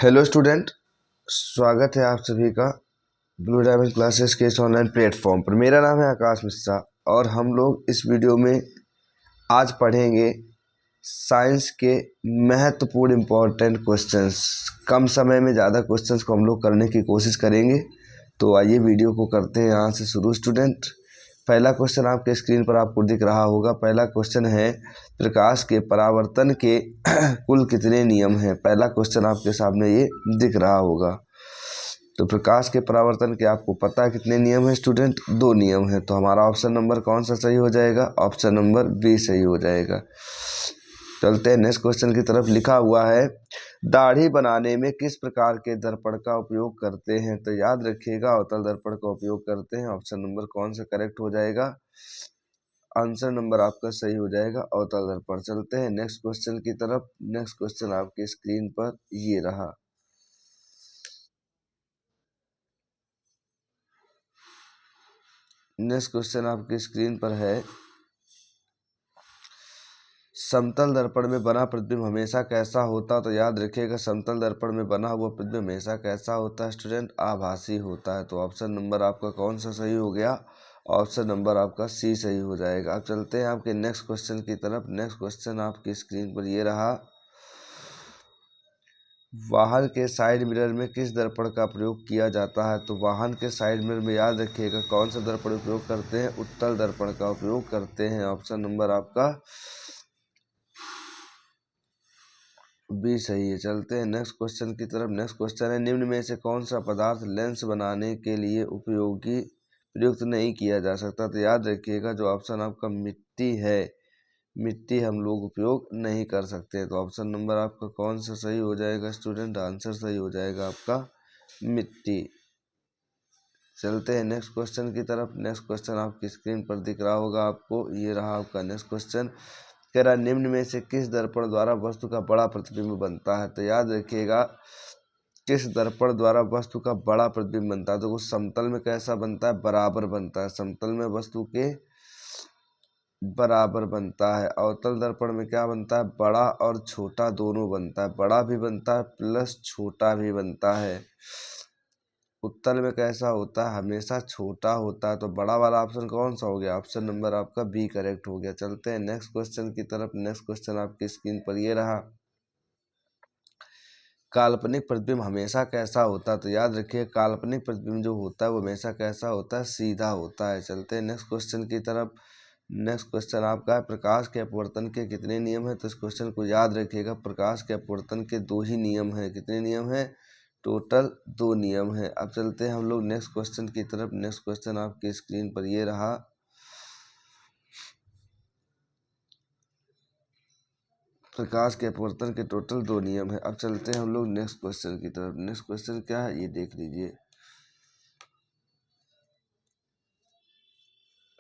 Hello student, स्वागत है आप सभी का ब्लू डायमंड क्लासेस के इस ऑनलाइन प्लेटफॉर्म पर। मेरा नाम है आकाश मिश्रा और हम लोग इस वीडियो में आज पढ़ेंगे साइंस के महत्वपूर्ण इम्पोर्टेंट क्वेश्चंस। कम समय में ज़्यादा क्वेश्चंस को हम लोग करने की कोशिश करेंगे। तो आइए वीडियो को करते हैं यहाँ से शुरू। स्टूडेंट, पहला क्वेश्चन आपके स्क्रीन पर आपको दिख रहा होगा। पहला क्वेश्चन है, प्रकाश के परावर्तन के कुल कितने नियम हैं। पहला क्वेश्चन आपके सामने ये दिख रहा होगा। तो प्रकाश के परावर्तन के आपको पता है कितने नियम हैं स्टूडेंट? 2 नियम हैं। तो हमारा ऑप्शन नंबर कौन सा सही हो जाएगा? ऑप्शन नंबर बी सही हो जाएगा। चलते हैं नेक्स्ट क्वेश्चन की तरफ। लिखा हुआ है, दाढ़ी बनाने में किस प्रकार के दर्पण का उपयोग करते हैं। तो याद रखिएगा, अवतल दर्पण का उपयोग करते हैं। ऑप्शन नंबर कौन सा करेक्ट हो जाएगा? आंसर नंबर आपका सही हो जाएगा, अवतल दर्पण। चलते हैं नेक्स्ट क्वेश्चन की तरफ। नेक्स्ट क्वेश्चन आपकी स्क्रीन पर ये रहा। नेक्स्ट क्वेश्चन आपकी स्क्रीन पर है, समतल दर्पण में बना प्रतिबिंब हमेशा कैसा होता। तो याद रखिएगा, समतल दर्पण में बना हुआ प्रतिबिंब हमेशा कैसा होता है स्टूडेंट? आभासी होता है। तो ऑप्शन नंबर आपका कौन सा सही हो गया? ऑप्शन नंबर आपका सी सही हो जाएगा। अब चलते हैं आपके नेक्स्ट क्वेश्चन की तरफ। नेक्स्ट क्वेश्चन आपकी स्क्रीन पर ये रहा, वाहन के साइड मिरर में किस दर्पण का प्रयोग किया जाता है। तो वाहन के साइड मिरर में याद रखिएगा कौन सा दर्पण उपयोग करते हैं? उत्तल दर्पण का उपयोग करते हैं। ऑप्शन नंबर आपका बी सही है। चलते हैं नेक्स्ट क्वेश्चन की तरफ। नेक्स्ट क्वेश्चन है, निम्न में से कौन सा पदार्थ लेंस बनाने के लिए प्रयुक्त नहीं किया जा सकता। तो याद रखिएगा जो ऑप्शन आपका मिट्टी है, मिट्टी हम लोग उपयोग नहीं कर सकते। तो ऑप्शन नंबर आपका कौन सा सही हो जाएगा स्टूडेंट? आंसर सही हो जाएगा आपका मिट्टी। चलते हैं नेक्स्ट क्वेश्चन की तरफ। नेक्स्ट क्वेश्चन आपकी स्क्रीन पर दिख रहा होगा आपको, ये रहा आपका नेक्स्ट क्वेश्चन। कह रहा, निम्न में से किस दर्पण द्वारा वस्तु का बड़ा प्रतिबिंब बनता है। तो याद रखिएगा, किस दर्पण द्वारा वस्तु का बड़ा प्रतिबिंब बनता है। तो वो समतल में कैसा बनता है? बराबर बनता है। समतल में वस्तु के बराबर बनता है। अवतल दर्पण में क्या बनता है? बड़ा और छोटा दोनों बनता है। बड़ा भी बनता है प्लस छोटा भी बनता है। उत्तल में कैसा होता है? हमेशा छोटा होता है। तो बड़ा वाला ऑप्शन कौन सा हो गया? ऑप्शन नंबर आपका बी करेक्ट हो गया। चलते हैं नेक्स्ट क्वेश्चन की तरफ। नेक्स्ट क्वेश्चन आपकी स्क्रीन पर ये रहा, काल्पनिक प्रतिबिंब हमेशा कैसा होता है। तो याद रखिए, काल्पनिक प्रतिबिंब जो होता है वो हमेशा कैसा होता है? सीधा होता है। चलते हैं नेक्स्ट क्वेश्चन की तरफ। नेक्स्ट क्वेश्चन आपका है, प्रकाश के अपवर्तन के कितने नियम हैं। तो इस क्वेश्चन को याद रखिएगा, प्रकाश के अपवर्तन के 2 ही नियम हैं। कितने नियम हैं? टोटल 2 नियम हैं। अब चलते हैं हम लोग नेक्स्ट क्वेश्चन की तरफ। नेक्स्ट क्वेश्चन आपकी स्क्रीन पर ये रहा, प्रकाश के अपवर्तन के टोटल 2 नियम है। अब चलते हैं हम लोग नेक्स्ट क्वेश्चन की तरफ। नेक्स्ट क्वेश्चन क्या है ये देख लीजिए।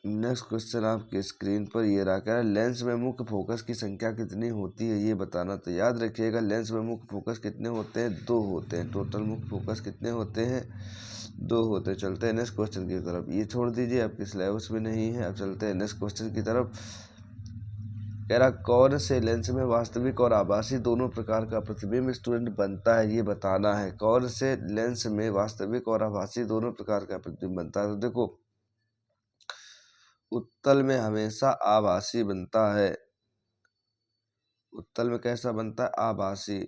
नेक्स्ट क्वेश्चन आपके स्क्रीन पर ये रहा, कह रहा है, लेंस में मुख्य फोकस की संख्या कितनी होती है ये बताना। तो याद रखिएगा, लेंस में मुख्य फोकस कितने होते हैं? 2 होते हैं। टोटल मुख्य फोकस कितने होते हैं? 2 होते हैं। चलते हैं नेक्स्ट क्वेश्चन की तरफ। ये छोड़ दीजिए, आपके सिलेबस में नहीं है। अब चलते हैं नेक्स्ट क्वेश्चन की तरफ। कह रहा, कौन से लेंस में वास्तविक और आभासी दोनों प्रकार का प्रतिबिंब स्टूडेंट बनता है ये बताना है। कौन से लेंस में वास्तविक और आभासी दोनों प्रकार का प्रतिबिंब बनता है। तो देखो, उत्तल में हमेशा आभासी बनता है। उत्तल में कैसा बनता है? आभासी।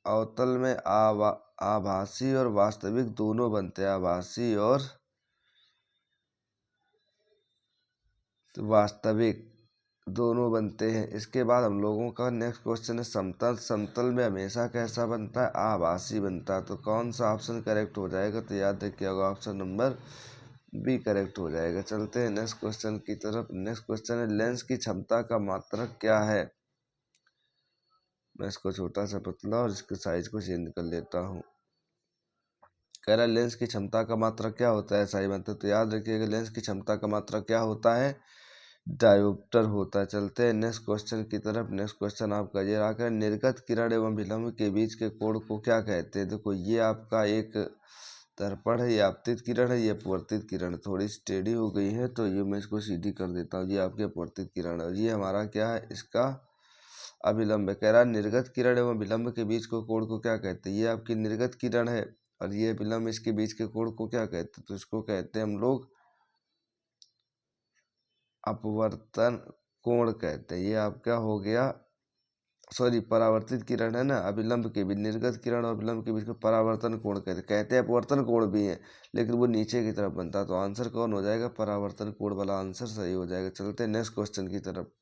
अवतल में आभासी और वास्तविक दोनों बनते हैं। आभासी और वास्तविक दोनों बनते हैं। इसके बाद हम लोगों का नेक्स्ट क्वेश्चन है, समतल। समतल में हमेशा कैसा बनता है? आभासी बनता है। तो कौन सा ऑप्शन करेक्ट हो जाएगा? तो याद रखिएगा, ऑप्शन नंबर बी करेक्ट हो जाएगा। चलते हैं नेक्स्ट क्वेश्चन की तरफ। नेक्स्ट क्वेश्चन है, लेंस की क्षमता का मात्रक क्या है। मैं इसको छोटा सा पतला और इसके साइज को चेंज कर लेता हूँ। कह रहा है, लेंस की क्षमता का मात्रक क्या होता है? सही बनता है। तो याद रखिएगा, लेंस की क्षमता का मात्रक क्या होता है? डायोप्टर होता है। चलते हैं नेक्स्ट क्वेश्चन की तरफ। नेक्स्ट क्वेश्चन आपका ये आकर, निर्गत किरण एवं विलंब के बीच के कोण को क्या कहते हैं। देखो, ये आपका एक दर्पण है, ये आपतित किरण है, ये अपवर्तित किरण। थोड़ी स्टेडी हो गई है तो ये मैं इसको सीधी कर देता हूँ। ये आपके अपवर्तित किरण है, ये हमारा क्या है? इसका अभिलंब है। कह रहा है निर्गत किरण एवं विलंब के बीच को कोण को क्या कहते हैं। ये आपकी निर्गत किरण है और ये विलंब, इसके बीच के कोण को क्या कहते हैं, तो इसको कहते हैं हम लोग अपवर्तन कोण कहते हैं। ये आपका हो गया, सॉरी, परावर्तित किरण है ना, अभिलंब के बीच, निर्गत किरण और विलंब के बीच को परावर्तन कोण कहते हैं अपवर्तन कोण भी है, लेकिन वो नीचे की तरफ बनता है। तो आंसर कौन हो जाएगा, परावर्तन कोण वाला आंसर सही हो जाएगा। चलते हैं नेक्स्ट क्वेश्चन की तरफ।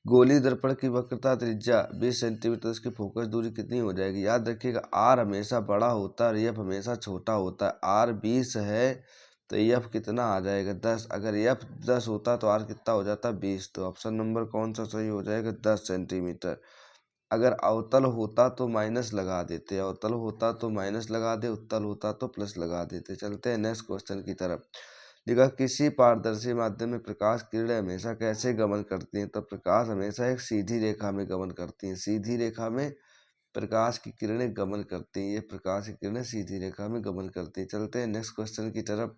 गोली दर्पण की वक्रता त्रिज्या 20 सेंटीमीटर, उसकी फोकस दूरी कितनी हो जाएगी। याद रखिएगा आर हमेशा बड़ा होता है और एफ हमेशा छोटा होता है। आर 20 है तो एफ कितना आ जाएगा 10। अगर एफ 10 होता तो आर कितना हो जाता 20। तो ऑप्शन नंबर कौन सा सही हो जाएगा 10 सेंटीमीटर। अगर अवतल होता तो माइनस लगा देते, अवतल होता तो माइनस लगा दे, उत्तल होता तो प्लस लगा देते। चलते हैं नेक्स्ट क्वेश्चन की तरफ। देखा किसी पारदर्शी माध्यम में प्रकाश किरणें हमेशा कैसे गमन करती हैं। तो प्रकाश हमेशा एक सीधी रेखा में गमन करती हैं, सीधी रेखा में प्रकाश की किरणें गमन करती हैं। ये प्रकाश की किरणें सीधी रेखा में गमन करती हैं। चलते हैं नेक्स्ट क्वेश्चन की तरफ।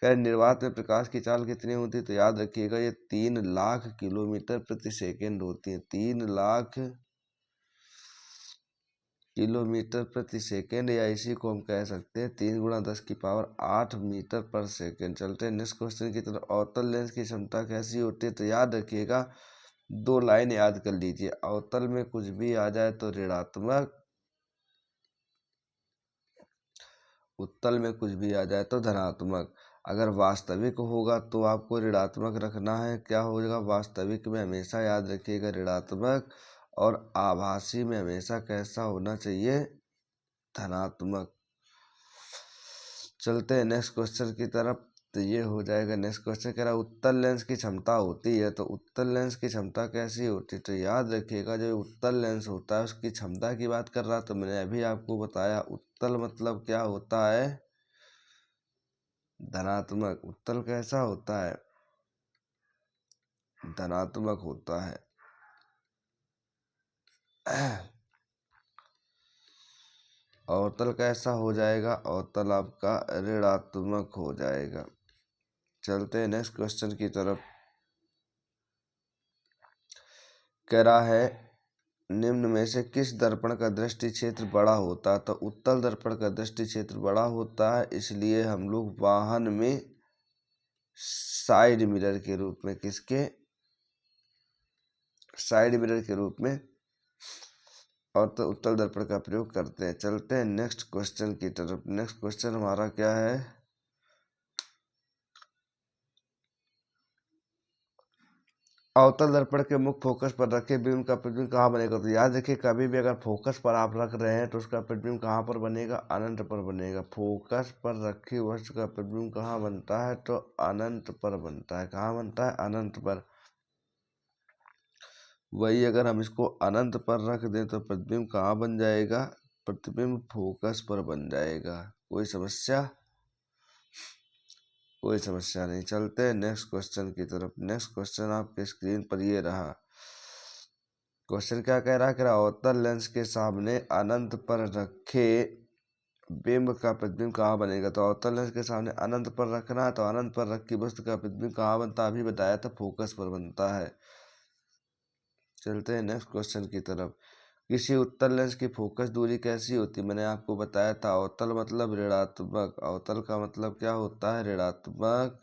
कह निर्वात में प्रकाश की चाल कितनी होती है। तो याद रखिएगा ये 3 लाख किलोमीटर प्रति सेकेंड होती है। 3 लाख किलोमीटर प्रति सेकेंड, या इसी को हम कह सकते हैं 3 × 10⁸ मीटर पर सेकेंड। चलते हैं नेक्स्ट क्वेश्चन की तरफ। अवतल लेंस की क्षमता कैसी होती है। तो याद रखिएगा 2 लाइन याद कर लीजिए। अवतल में कुछ भी आ जाए तो ऋणात्मक, उत्तल में कुछ भी आ जाए तो धनात्मक। अगर वास्तविक होगा तो आपको ऋणात्मक रखना है। क्या होगा, वास्तविक में हमेशा याद रखिएगा ऋणात्मक, और आभासी में हमेशा कैसा होना चाहिए, धनात्मक। चलते हैं नेक्स्ट क्वेश्चन की तरफ। तो ये हो जाएगा नेक्स्ट क्वेश्चन। कह रहा है उत्तल लेंस की क्षमता होती है। तो उत्तल लेंस की क्षमता कैसी होती है। तो याद रखिएगा जो उत्तल लेंस होता है उसकी क्षमता की बात कर रहा, तो मैंने अभी आपको बताया उत्तल मतलब क्या होता है, धनात्मक। उत्तल कैसा होता है, धनात्मक होता है। अवतल कैसा हो जाएगा, अवतल आपका ऋणात्मक हो जाएगा। चलते हैं नेक्स्ट क्वेश्चन की तरफ। कह रहा है निम्न में से किस दर्पण का दृष्टि क्षेत्र बड़ा होता है। तो उत्तल दर्पण का दृष्टि क्षेत्र बड़ा होता है, इसलिए हम लोग वाहन में साइड मिरर के रूप में, किसके, साइड मिरर के रूप में और तो उत्तल दर्पण का प्रयोग करते हैं। चलते हैं नेक्स्ट क्वेश्चन की तरफ। नेक्स्ट क्वेश्चन हमारा क्या है, अवतल दर्पण के मुख्य फोकस पर रखे बिंब का प्रतिबिंब कहाँ बनेगा। तो याद रखिए कभी भी अगर फोकस पर आप रख रहे हैं तो उसका प्रतिबिंब कहाँ पर बनेगा, अनंत पर बनेगा। फोकस पर रखी वस्तु का प्रतिबिंब कहाँ बनता है, तो अनंत पर बनता है। कहाँ बनता है, अनंत पर। वही अगर हम इसको अनंत पर रख दें तो प्रतिबिंब कहाँ बन जाएगा, प्रतिबिंब फोकस पर बन जाएगा। कोई समस्या, कोई समस्या नहीं। चलते हैं नेक्स्ट क्वेश्चन की तरफ। नेक्स्ट क्वेश्चन आपके स्क्रीन पर ये रहा। क्वेश्चन क्या कह रहा है, अवतल लेंस के सामने अनंत पर रखे बिंब का प्रतिबिंब कहाँ बनेगा। तो अवतल लेंस के सामने अनंत पर रखना है, तो अनंत पर रखी वस्तु का प्रतिबिंब कहाँ बनता है, अभी बताया था फोकस पर बनता है। चलते हैं नेक्स्ट क्वेश्चन की तरफ। किसी उत्तल लेंस की फोकस दूरी कैसी होती है। मैंने आपको बताया था अवतल मतलब ऋणात्मक, अवतल का मतलब क्या होता है, ऋणात्मक,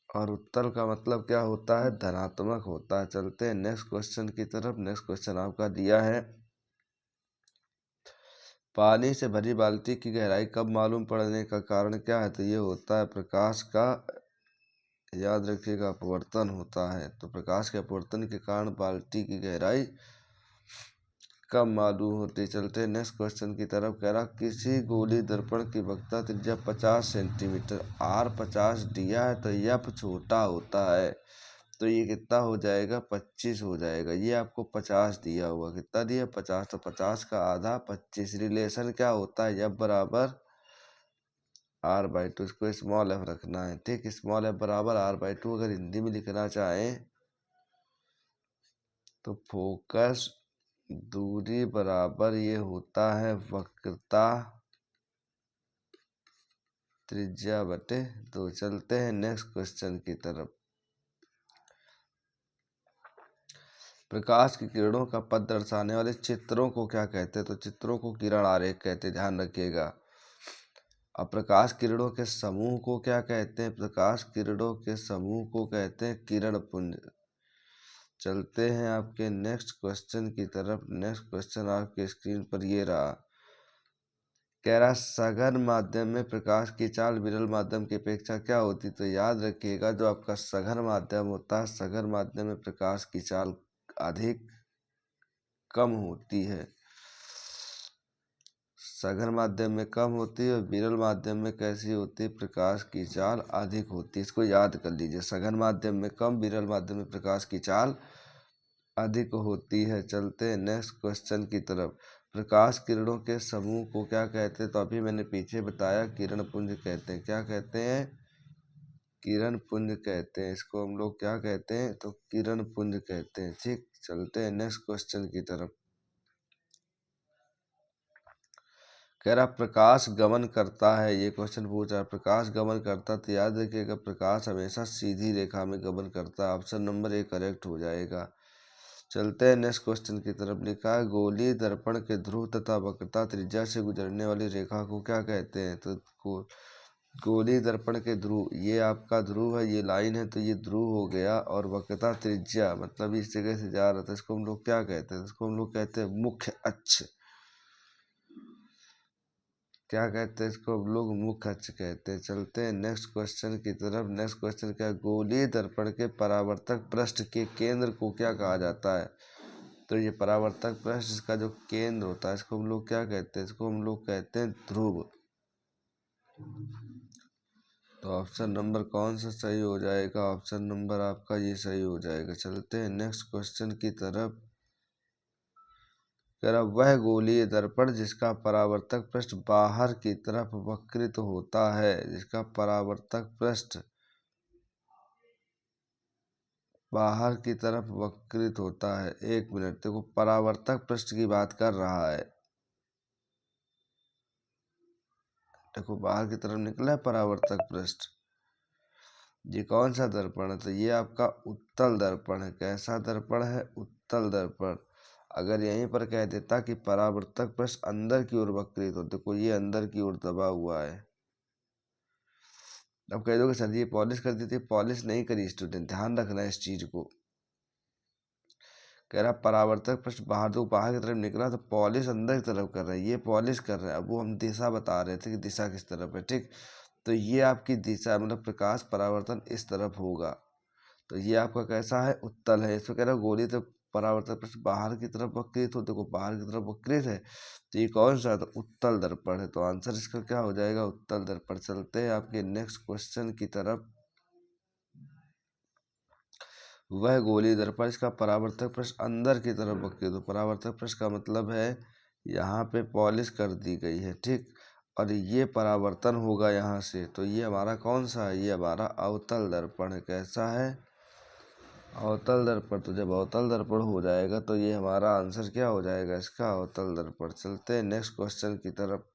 और उत्तल का मतलब क्या होता है, धनात्मक होता है। चलते हैं नेक्स्ट क्वेश्चन की तरफ। नेक्स्ट क्वेश्चन आपका दिया है, पानी से भरी बाल्टी की गहराई कब मालूम पड़ने का कारण क्या है। तो ये होता है प्रकाश का, याद रखिएगा, अपवर्तन होता है। तो प्रकाश के अपवर्तन के कारण बाल्टी की गहराई कब मालूम होती। चलते हैं नेक्स्ट क्वेश्चन की तरफ। कह रहा किसी गोली दर्पण की वक्रता त्रिज्या 50 सेंटीमीटर, आर 50 दिया है, तो एफ छोटा होता है, तो ये कितना हो जाएगा, 25 हो जाएगा। ये आपको 50 दिया हुआ, कितना दिया, 50। तो 50 का आधा 25। रिलेशन क्या होता है, एफ बराबर r/2। इसको स्मॉल एफ रखना है, ठीक। स्मॉल एफ बराबर r/2। अगर हिंदी में लिखना चाहें तो फोकस दूरी बराबर ये होता है वक्रता त्रिज्या बटे 2। चलते हैं नेक्स्ट क्वेश्चन की तरफ। प्रकाश की किरणों का पथ दर्शाने वाले चित्रों को क्या कहते हैं? तो चित्रों को किरण आरेख कहते हैं, ध्यान रखिएगा। अब प्रकाश किरणों के समूह को क्या कहते हैं? प्रकाश किरणों के समूह को कहते हैं किरण पुंज। चलते हैं आपके नेक्स्ट क्वेश्चन की तरफ। नेक्स्ट क्वेश्चन आपके स्क्रीन पर ये रहा। कह रहा सघन माध्यम में प्रकाश की चाल विरल माध्यम की अपेक्षा क्या होती? तो याद रखिएगा, जो आपका सघन माध्यम होता है, सघन माध्यम में प्रकाश की चाल अधिक कम होती है। सघन माध्यम में कम होती है और विरल माध्यम में कैसी होती है? प्रकाश की चाल अधिक होती है। इसको याद कर लीजिए, सघन माध्यम में कम, विरल माध्यम में प्रकाश की चाल अधिक होती है। चलते हैं नेक्स्ट क्वेश्चन की तरफ। प्रकाश किरणों के समूह को क्या कहते हैं? तो अभी मैंने पीछे बताया, किरण पुंज कहते हैं। क्या कहते हैं? किरण पुंज कहते हैं। इसको हम लोग क्या कहते हैं? तो किरण पुंज कहते हैं। ठीक, चलते हैं नेक्स्ट क्वेश्चन की तरफ। कह रहा प्रकाश गमन करता है, ये क्वेश्चन पूछ रहा है। प्रकाश गमन करता, तो याद रखिएगा प्रकाश हमेशा सीधी रेखा में गमन करता है। ऑप्शन नंबर ए करेक्ट हो जाएगा। चलते हैं नेक्स्ट क्वेश्चन की तरफ। लिखा है गोलीय दर्पण के ध्रुव तथा वक्रता त्रिज्या से गुजरने वाली रेखा को क्या कहते हैं? तो गोलीय दर्पण के ध्रुव, ये आपका ध्रुव है, ये लाइन है, तो ये ध्रुव हो गया। और वक्रता त्रिज्या मतलब इस जगह से जा रहा था, इसको हम लोग क्या कहते हैं? इसको हम लोग कहते हैं मुख्य अक्ष। क्या कहते हैं इसको? हम लोग मुख्य अक्ष कहते हैं। चलते हैं नेक्स्ट क्वेश्चन की तरफ। नेक्स्ट क्वेश्चन क्या है? गोलीय दर्पण के परावर्तक पृष्ठ के केंद्र को क्या कहा जाता है? तो ये परावर्तक पृष्ठ, इसका जो केंद्र होता है, इसको हम लोग क्या कहते हैं? इसको हम लोग कहते हैं ध्रुव। तो ऑप्शन नंबर कौन सा सही हो जाएगा? ऑप्शन नंबर आपका ये सही हो जाएगा। चलते हैं नेक्स्ट क्वेश्चन की तरफ। कह रहा वह गोलीय दर्पण जिसका परावर्तक पृष्ठ बाहर की तरफ वक्रित होता है, जिसका परावर्तक पृष्ठ बाहर की तरफ वक्रित होता है। एक मिनट, देखो परावर्तक पृष्ठ की बात कर रहा है। देखो बाहर की तरफ निकला है परावर्तक पृष्ठ। ये कौन सा दर्पण है? तो ये आपका उत्तल दर्पण है। कैसा दर्पण है? उत्तल दर्पण। अगर यहीं पर कह देता कि परावर्तक पृष्ठ अंदर की ओर वक्रित हो, देखो ये अंदर की ओर दबा हुआ है। अब कह दोगे सर ये पॉलिश कर दी थी, पॉलिश नहीं करी स्टूडेंट, ध्यान रखना है इस चीज को। कह रहा परावर्तक पृष्ठ बाहर, तो बाहर की तरफ निकला, तो पॉलिश अंदर की तरफ कर रहा है, ये पॉलिश कर रहा है। अब वो हम दिशा बता रहे थे कि दिशा किस तरफ है। ठीक, तो ये आपकी दिशा मतलब प्रकाश परावर्तन इस तरफ होगा। तो ये आपका कैसा है? उत्तल है। इसमें कह रहा है गोली तो परावर्तक पृष्ठ बाहर की तरफ वक्रित हो, देखो बाहर की तरफ वक्रित है, तो ये कौन सा है? तो उत्तल दर्पण है। तो आंसर इसका क्या हो जाएगा? उत्तल दर्पण। चलते हैं आपके नेक्स्ट क्वेश्चन की तरफ। वह गोलीय दर्पण इसका परावर्तक पृष्ठ अंदर की तरफ वक्रित हो, परावर्तक पृष्ठ का मतलब है यहाँ पे पॉलिश कर दी गई है। ठीक, और ये परावर्तन होगा यहाँ से, तो ये हमारा कौन सा है? ये हमारा अवतल दर्पण है। कैसा है? अवतल दर्पण। तो जब अवतल दर्पण हो जाएगा तो ये हमारा आंसर क्या हो जाएगा? इसका अवतल दर्पण। चलते हैं नेक्स्ट क्वेश्चन की तरफ।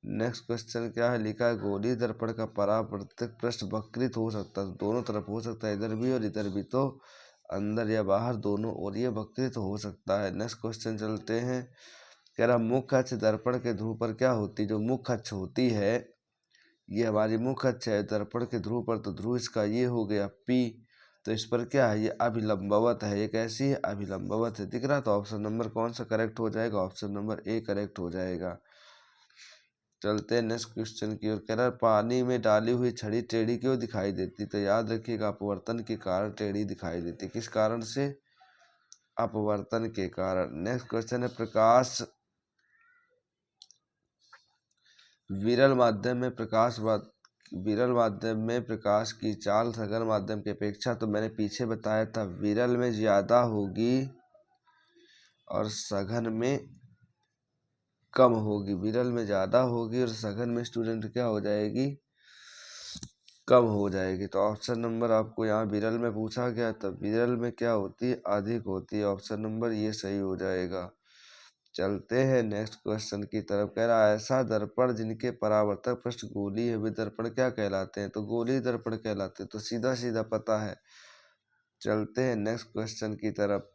नेक्स्ट क्वेश्चन क्या है? लिखा है गोलीय दर्पण का परावर्तक पृष्ठ वक्रित हो सकता है, दोनों तरफ हो सकता है, इधर भी और इधर भी, तो अंदर या बाहर दोनों और ये वक्रित हो सकता है। नेक्स्ट क्वेश्चन चलते हैं। कह रहा मुख्य अक्ष दर्पण के ध्रुव पर क्या होती है? जो मुख्य अक्ष होती है, ये हमारी मुख्य अक्ष है दर्पण के ध्रुव पर, तो ध्रुव इसका ये हो गया P। तो इस पर क्या है? ये अभिलंबवत है। ये कैसी है? अभिलंबवत है। दिख रहा? तो ऑप्शन नंबर कौन सा करेक्ट हो जाएगा? ऑप्शन नंबर ए करेक्ट हो जाएगा। चलते हैं नेक्स्ट क्वेश्चन की ओर। कह रहा है पानी में डाली हुई छड़ी टेढ़ी क्यों दिखाई देती? तो याद रखिएगा अपवर्तन के कारण टेढ़ी दिखाई देती। किस कारण से? अपवर्तन के कारण। नेक्स्ट क्वेश्चन है प्रकाश विरल माध्यम में विरल माध्यम में प्रकाश की चाल सघन माध्यम की अपेक्षा, तो मैंने पीछे बताया था विरल में ज्यादा होगी और सघन में कम होगी। विरल में ज्यादा होगी और सघन में स्टूडेंट क्या हो जाएगी? कम हो जाएगी। तो ऑप्शन नंबर आपको यहाँ विरल में पूछा गया, तो विरल में क्या होती है? अधिक होती है। ऑप्शन नंबर ये सही हो जाएगा। चलते हैं नेक्स्ट क्वेश्चन की तरफ। कह रहा है ऐसा दर्पण जिनके परावर्तक पृष्ठ गोलीय है वे दर्पण क्या कहलाते हैं? तो गोलीय दर्पण कहलाते हैं। तो सीधा सीधा पता है। चलते हैं नेक्स्ट क्वेश्चन की तरफ।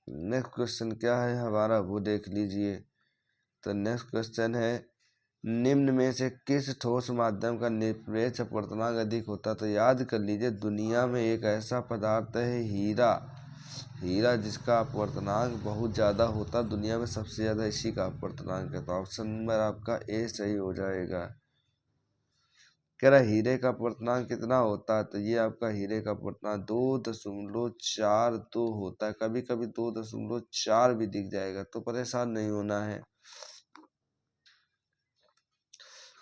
नेक्स्ट क्वेश्चन क्या है हमारा वो देख लीजिए। तो नेक्स्ट क्वेश्चन है, निम्न में से किस ठोस माध्यम का निरपेक्ष अपवर्तनांक अधिक होता है? तो याद कर लीजिए, दुनिया में एक ऐसा पदार्थ है हीरा, हीरा जिसका अपवर्तनांक बहुत ज़्यादा होता है, दुनिया में सबसे ज़्यादा इसी का अपवर्तनांक है। तो ऑप्शन नंबर आपका ए सही हो जाएगा। कह रहा हीरे का अपवर्तनांक कितना होता है? तो ये आपका हीरे का अपवर्तनांक 2.42 होता है। कभी कभी 2.4 भी दिख जाएगा, तो परेशान नहीं होना है।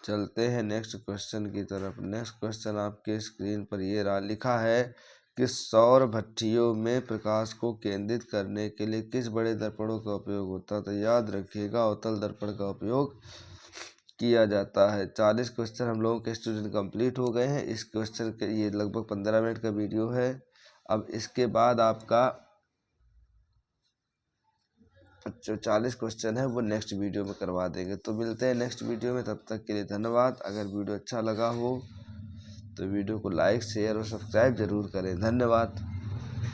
चलते हैं नेक्स्ट क्वेश्चन की तरफ। नेक्स्ट क्वेश्चन आपके स्क्रीन पर ये रहा, लिखा है कि सौर भट्टियों में प्रकाश को केंद्रित करने के लिए किस बड़े दर्पणों का उपयोग होता है? तो याद रखिएगा, अवतल दर्पण का उपयोग किया जाता है। 40 क्वेश्चन हम लोगों के स्टूडेंट कंप्लीट हो गए हैं। इस क्वेश्चन के ये लगभग 15 मिनट का वीडियो है। अब इसके बाद आपका जो 40 क्वेश्चन है वो नेक्स्ट वीडियो में करवा देंगे। तो मिलते हैं नेक्स्ट वीडियो में, तब तक के लिए धन्यवाद। अगर वीडियो अच्छा लगा हो तो वीडियो को लाइक शेयर और सब्सक्राइब जरूर करें। धन्यवाद।